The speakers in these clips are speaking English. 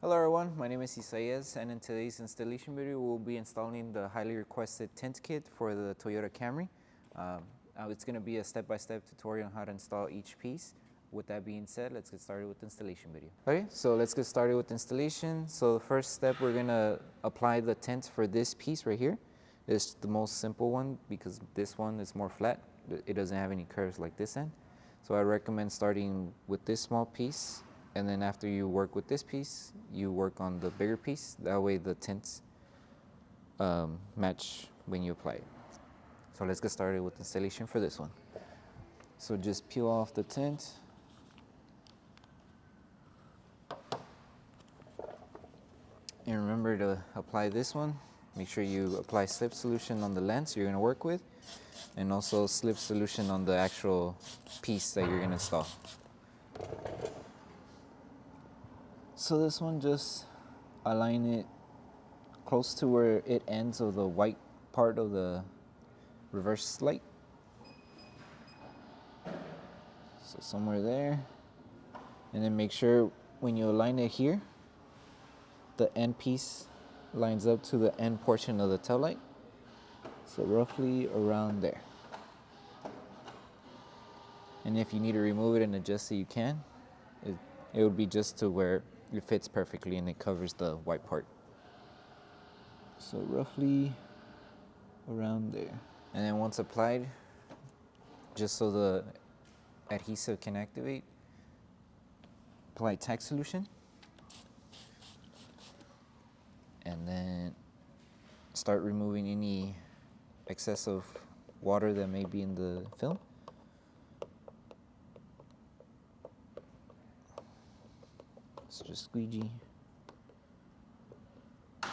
Hello everyone, my name is Isaias, and in today's installation video we'll be installing the highly requested tint kit for the Toyota Camry. It's going to be a step-by-step tutorial on how to install each piece. With that being said, let's get started with the installation video. Okay, so let's get started with installation. So the first step, we're going to apply the tint for this piece right here. It's the most simple one because this one is more flat. It doesn't have any curves like this end. So I recommend starting with this small piece, and then after you work with this piece, you work on the bigger piece. That way the tints match when you apply it. So let's get started with installation for this one. So just peel off the tint. And remember to apply this one. Make sure you apply slip solution on the lens you're gonna work with, and also slip solution on the actual piece that you're gonna install. So this one, just align it close to where it ends of the white part of the reverse light. So somewhere there. And then make sure when you align it here, the end piece lines up to the end portion of the tail light. So roughly around there. And if you need to remove it and adjust it, you can. It would be just to where it fits perfectly and it covers the white part. So roughly around there. And then once applied, just so the adhesive can activate, apply Tacky Solution. And then start removing any excessive water that may be in the film. So just squeegee. And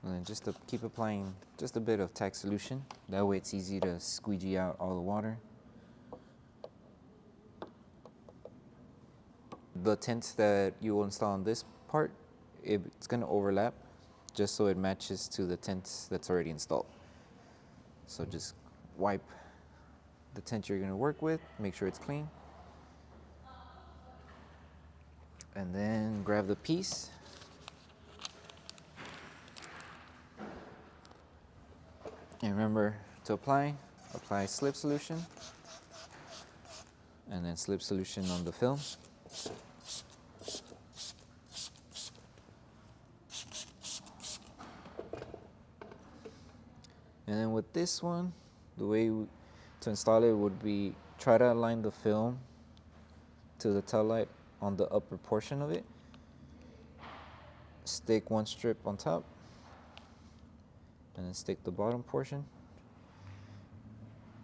then just to keep applying just a bit of Tacky Solution. That way it's easy to squeegee out all the water. The tint that you will install on this part, it's going to overlap just so it matches to the tint that's already installed. So just wipe the tint you're going to work with, make sure it's clean. And then grab the piece. And remember to apply slip solution, and then slip solution on the film. And then with this one, the way to install it would be try to align the film to the tail light on the upper portion of it. Stick one strip on top, and then stick the bottom portion.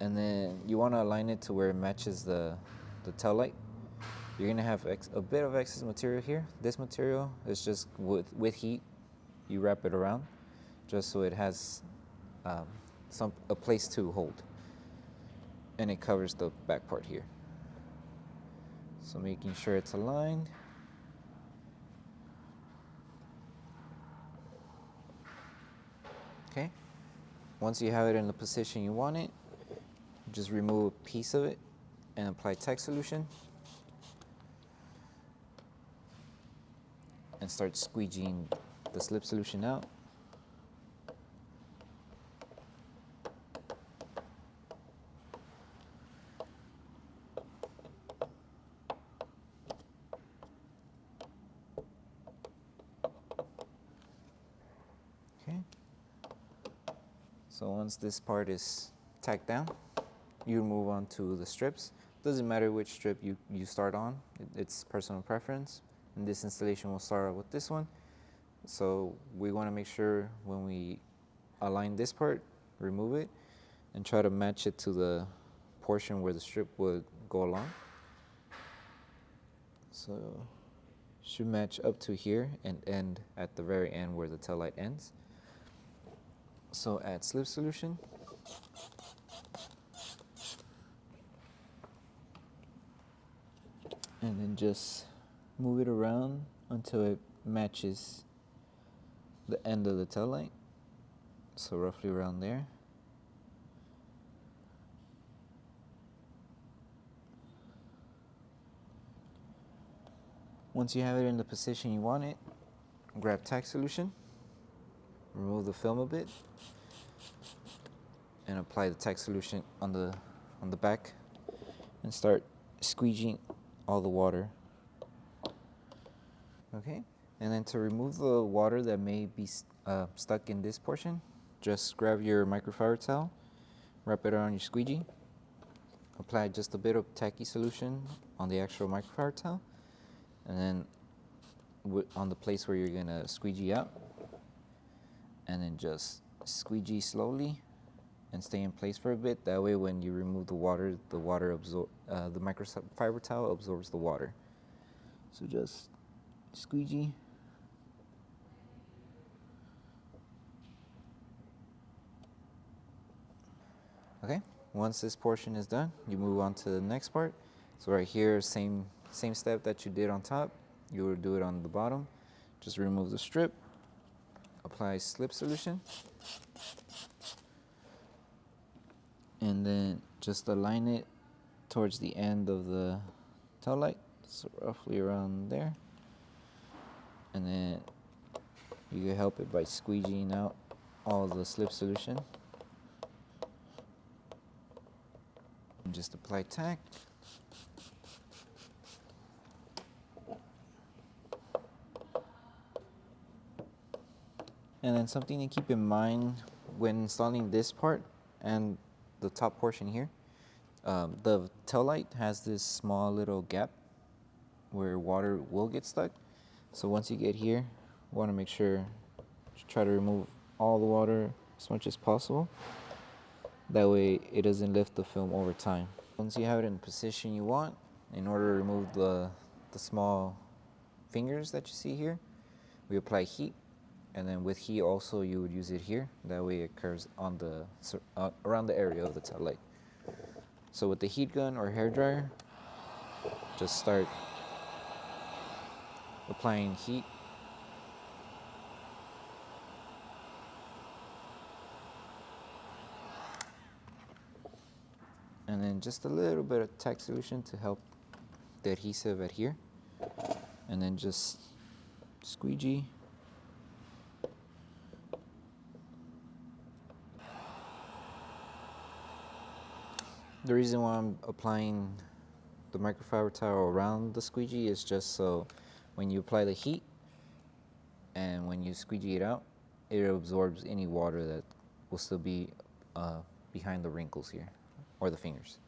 And then you want to align it to where it matches the tail light. You're going to have a bit of excess material here. This material is just with heat, you wrap it around just so it has a place to hold, and it covers the back part here. So making sure it's aligned. Okay, once you have it in the position you want it, just remove a piece of it and apply Tacky Solution and start squeegeeing the slip solution out. Okay. So once this part is tacked down, you move on to the strips. Doesn't matter which strip you start on, it's personal preference. In this installation, we'll start out with this one. So we want to make sure when we align this part, remove it, and try to match it to the portion where the strip would go along. So should match up to here and end at the very end where the tail light ends. So add slip solution. And then just move it around until it matches the end of the tail light. So roughly around there. Once you have it in the position you want it, grab Tacky Solution, remove the film a bit, and apply the Tacky Solution on the back, and start squeegeeing all the water. Okay, and then to remove the water that may be stuck in this portion, just grab your microfiber towel, wrap it around your squeegee, apply just a bit of Tacky Solution on the actual microfiber towel, and then on the place where you're gonna squeegee out, and then just squeegee slowly and stay in place for a bit. That way when you remove the water the microfiber towel absorbs the water. So just squeegee. Okay, once this portion is done, you move on to the next part. So right here, same step that you did on top, you will do it on the bottom. Just remove the strip, apply slip solution, and then just align it towards the end of the tail light, so roughly around there. And then you can help it by squeegeeing out all the slip solution. And just apply tack. And then something to keep in mind when installing this part and the top portion here, the tail light has this small little gap where water will get stuck. So once you get here, you want to make sure to try to remove all the water as much as possible. That way it doesn't lift the film over time. Once you have it in the position you want, in order to remove the small fingers that you see here, we apply heat. And then with heat also you would use it here. That way it occurs on around the area of the tail light. So with the heat gun or hair dryer, just start applying heat. And then just a little bit of Tacky Solution to help the adhesive adhere. And then just squeegee. The reason why I'm applying the microfiber towel around the squeegee is just so when you apply the heat and when you squeegee it out, it absorbs any water that will still be behind the wrinkles here, or the fingers.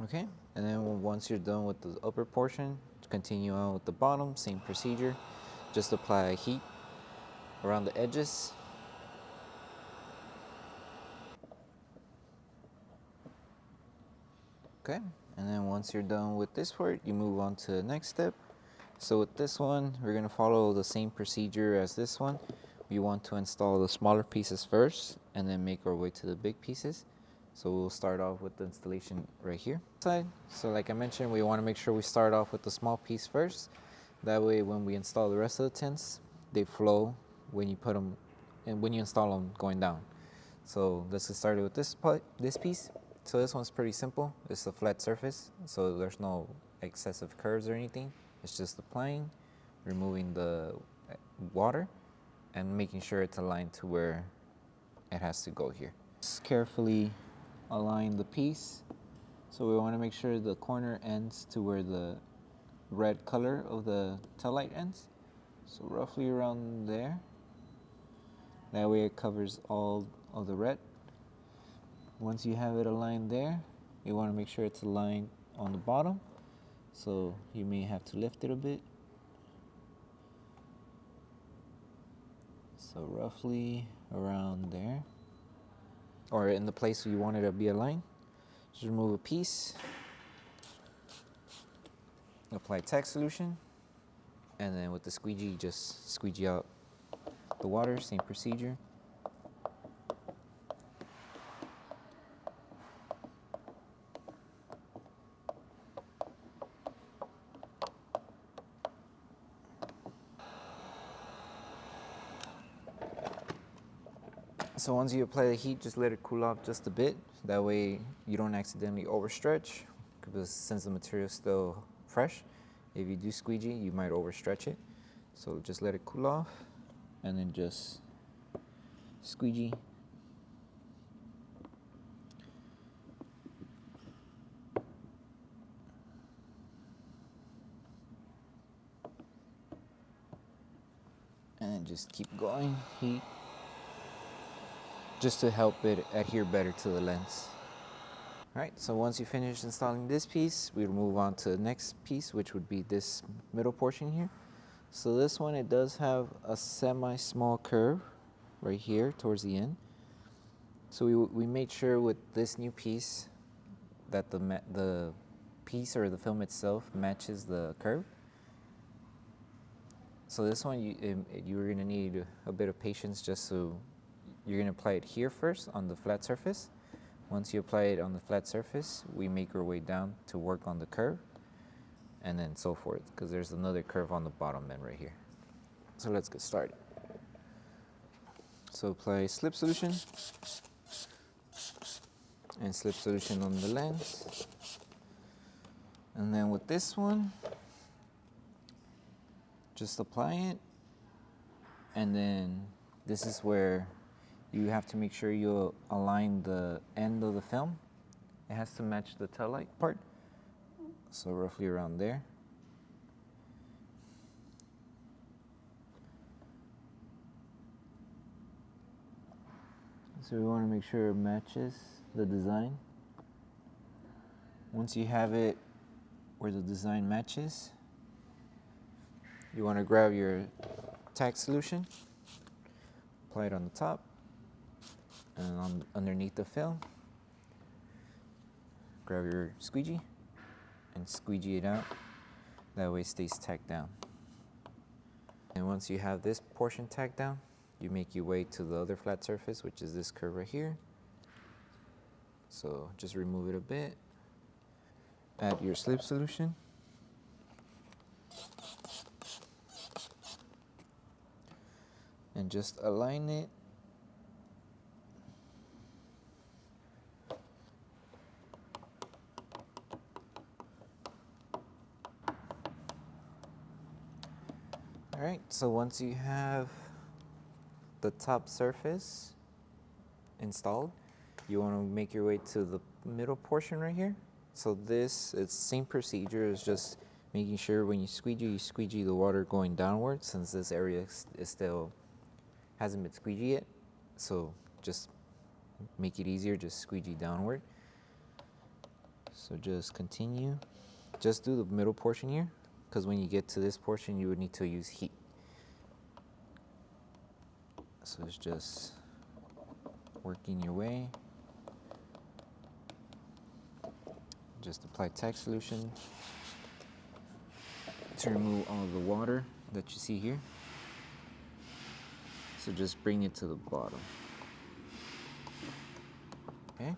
Okay, and then once you're done with the upper portion, continue on with the bottom, same procedure. Just apply heat around the edges. Okay, and then once you're done with this part, you move on to the next step. So with this one, we're gonna follow the same procedure as this one. We want to install the smaller pieces first and then make our way to the big pieces. So we'll start off with the installation right here. So like I mentioned, we wanna make sure we start off with the small piece first. That way when we install the rest of the tints, they flow when you put them, and when you install them going down. So let's get started with this piece. So this one's pretty simple. It's a flat surface, so there's no excessive curves or anything. It's just applying, removing the water, and making sure it's aligned to where it has to go here. Just carefully align the piece. So we want to make sure the corner ends to where the red color of the tail light ends. So roughly around there. That way it covers all of the red. Once you have it aligned there, you want to make sure it's aligned on the bottom. So you may have to lift it a bit. So roughly around there, or in the place you want it to be aligned. Just remove a piece, apply Tacky Solution, and then with the squeegee, just squeegee out the water, same procedure. So once you apply the heat, just let it cool off just a bit. That way you don't accidentally overstretch, because since the material is still fresh, if you do squeegee, you might overstretch it. So just let it cool off, and then just squeegee. And just keep going, heat, just to help it adhere better to the lens. All right, so once you finish installing this piece, we'll move on to the next piece, which would be this middle portion here. So this one, it does have a semi-small curve right here towards the end. So we made sure with this new piece that the piece or the film itself matches the curve. So this one, you're gonna need a bit of patience, just so you're gonna apply it here first on the flat surface. Once you apply it on the flat surface, we make our way down to work on the curve, and then so forth, because there's another curve on the bottom end right here. So let's get started. So apply slip solution, and slip solution on the lens. And then with this one, just apply it, and then this is where you have to make sure you align the end of the film. It has to match the tail light part, so roughly around there. So we want to make sure it matches the design. Once you have it where the design matches, you want to grab your Tacky Solution, apply it on the top and underneath the film. Grab your squeegee and squeegee it out. That way it stays tacked down. And once you have this portion tacked down, you make your way to the other flat surface, which is this curve right here. So just remove it a bit. Add your slip solution. And just align it. All right, so once you have the top surface installed, you want to make your way to the middle portion right here. So this, it's same procedure, is just making sure when you squeegee the water going downward, since this area is still hasn't been squeegee yet. So just make it easier, just squeegee downward. So just continue. Just do the middle portion here, because when you get to this portion, you would need to use heat. So it's just working your way. Just apply Tacky Solution to remove all the water that you see here. So just bring it to the bottom. Okay,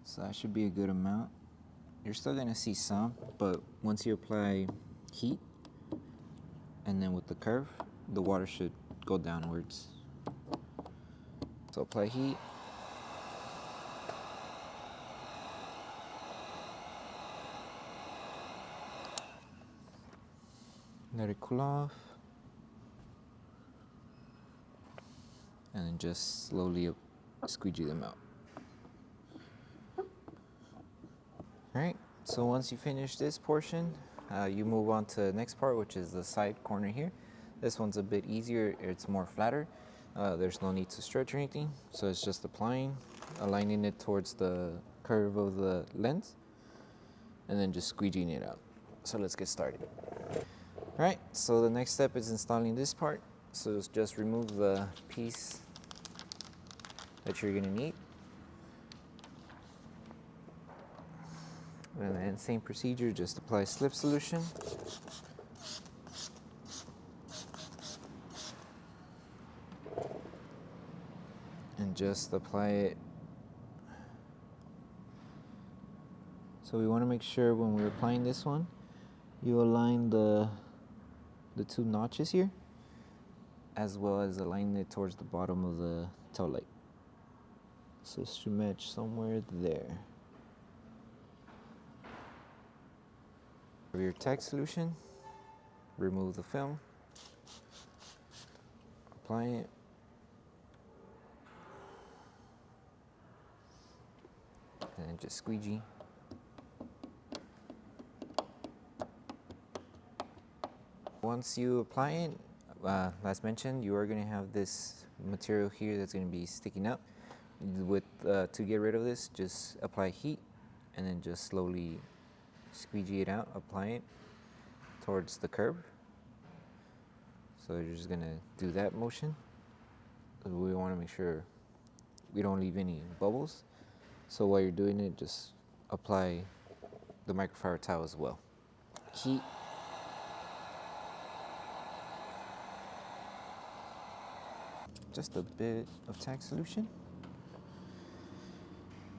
so that should be a good amount. You're still gonna see some, but once you apply heat, and then with the curve, the water should go downwards. So apply heat. Let it cool off. And then just slowly squeegee them out. Alright, so once you finish this portion, you move on to the next part, which is the side corner here. This one's a bit easier, it's more flatter. There's no need to stretch or anything, so it's just applying, aligning it towards the curve of the lens, and then just squeegeeing it out. So let's get started. Alright, so the next step is installing this part. So just remove the piece that you're gonna need. And then same procedure, just apply slip solution. And just apply it. So we want to make sure when we're applying this one, you align the two notches here, as well as align it towards the bottom of the tail light. So it should match somewhere there. Your Tacky Solution, remove the film, apply it, and then just squeegee. Once you apply it, as mentioned, you are going to have this material here that's going to be sticking out. To get rid of this, just apply heat and then just slowly squeegee it out, apply it towards the curb. So you're just going to do that motion. We want to make sure we don't leave any bubbles. So while you're doing it, just apply the microfiber towel as well. Heat. Just a bit of Tacky Solution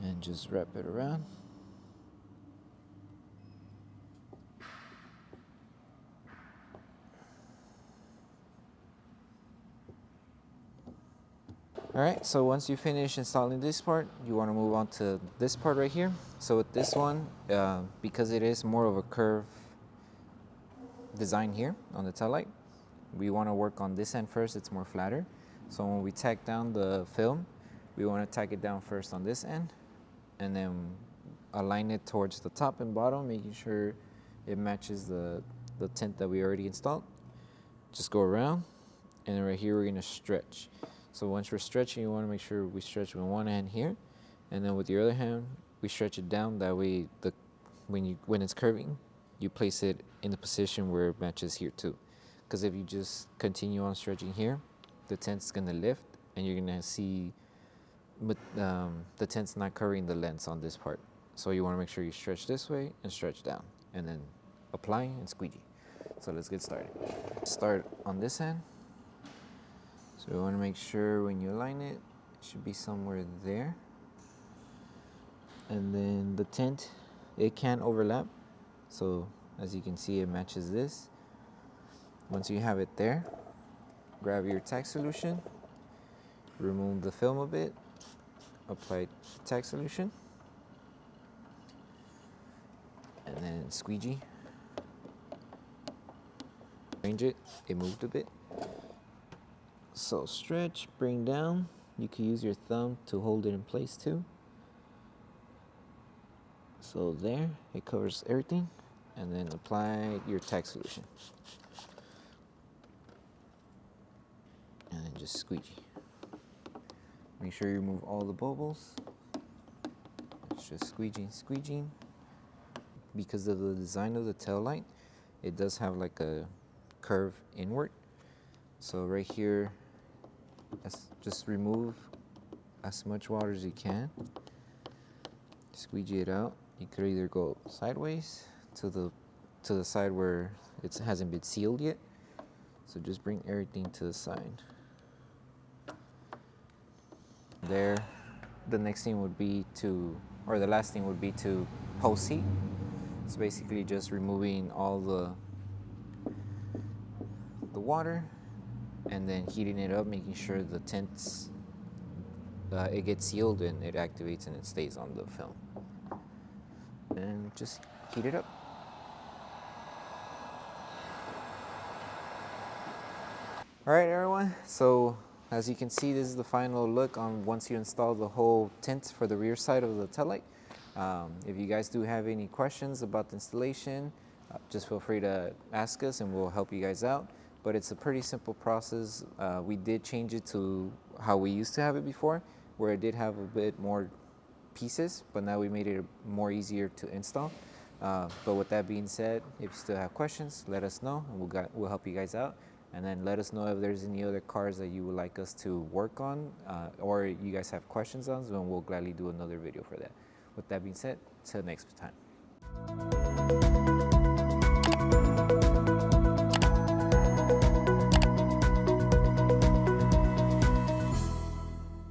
and just wrap it around. Alright, so once you finish installing this part, you want to move on to this part right here. So with this one, because it is more of a curve design here on the tail light, we want to work on this end first. It's more flatter. So when we tack down the film, we want to tack it down first on this end and then align it towards the top and bottom, making sure it matches the tint that we already installed. Just go around, and then right here we're going to stretch. So once we're stretching, you want to make sure we stretch with one hand here, and then with the other hand we stretch it down. That way when it's curving, you place it in the position where it matches here too. Because if you just continue on stretching here, the tint's going to lift and you're going to see the tint's not covering the lens on this part. So you want to make sure you stretch this way and stretch down, and then apply and squeegee. So let's get started. Start on this end. So we want to make sure when you align it, it should be somewhere there. And then the tint, it can overlap. So as you can see, it matches this. Once you have it there, grab your Tacky Solution, remove the film a bit, apply Tacky Solution, and then squeegee. Change it, it moved a bit. So stretch, bring down. You can use your thumb to hold it in place too. So there, it covers everything. And then apply your Tacky Solution. And then just squeegee. Make sure you remove all the bubbles. It's just squeegeeing. Because of the design of the tail light, it does have like a curve inward. So right here, just remove as much water as you can. Squeegee it out. You could either go sideways to the side where it hasn't been sealed yet. So just bring everything to the side. There, the next thing would be or the last thing would be to post heat. It's basically just removing all the water and then heating it up, making sure the tints, it gets sealed and it activates and it stays on the film. And just heat it up. All right, everyone, so as you can see, this is the final look on once you install the whole tint for the rear side of the taillight. If you guys do have any questions about the installation, just feel free to ask us and we'll help you guys out. But it's a pretty simple process. We did change it to how we used to have it before, where it did have a bit more pieces, but now we made it more easier to install. But with that being said, if you still have questions, let us know and we'll help you guys out. And then let us know if there's any other cars that you would like us to work on, or you guys have questions on, and we'll gladly do another video for that. With that being said, till next time.